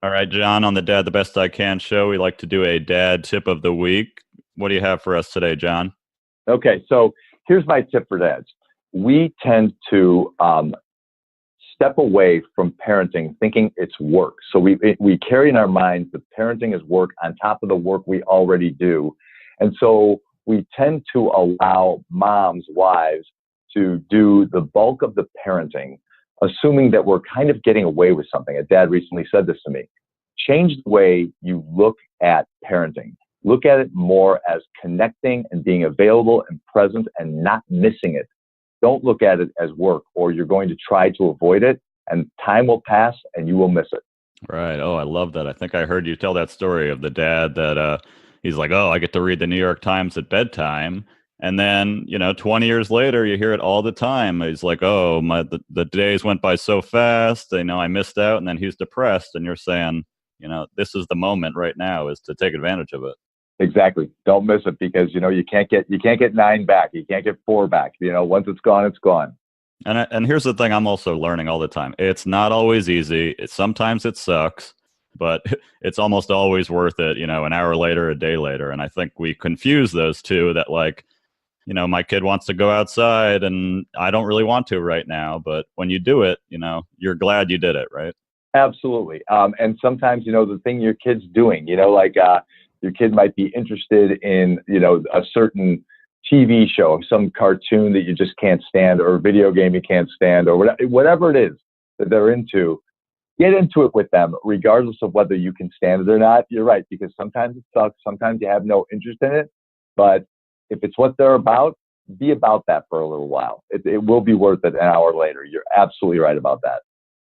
All right, John, on the Dad the Best I Can show, we like to do a dad tip of the week. What do you have for us today, John? Okay, so here's my tip for dads. We tend to step away from parenting thinking it's work. So we carry in our minds that parenting is work on top of the work we already do. And so we tend to allow moms, wives, to do the bulk of the parenting, assuming that we're kind of getting away with something. A dad recently said this to me. Change the way you look at parenting. Look at it more as connecting and being available and present and not missing it. Don't look at it as work, or you're going to try to avoid it, and time will pass and you will miss it. Right. Oh, I love that. I think I heard you tell that story of the dad that he's like, oh, I get to read the New York Times at bedtime. And then, 20 years later, you hear it all the time. He's like, oh, the days went by so fast. I missed out. And then he's depressed. And you're saying, this is the moment right now is to take advantage of it. Exactly. Don't miss it because you can't get 9 back. You can't get 4 back. Once it's gone, it's gone. And here's the thing I'm also learning all the time. It's not always easy. Sometimes it sucks, but it's almost always worth it, an hour later, a day later. And I think we confuse those two that my kid wants to go outside and I don't really want to right now. But when you do it, you're glad you did it, right? Absolutely. And sometimes, the thing your kid's doing, your kid might be interested in, a certain TV show, some cartoon that you just can't stand, or a video game you can't stand, or whatever it is that they're into. Get into it with them, regardless of whether you can stand it or not. You're right, because sometimes it sucks. Sometimes you have no interest in it. But if it's what they're about, be about that for a little while. It will be worth it an hour later. You're absolutely right about that.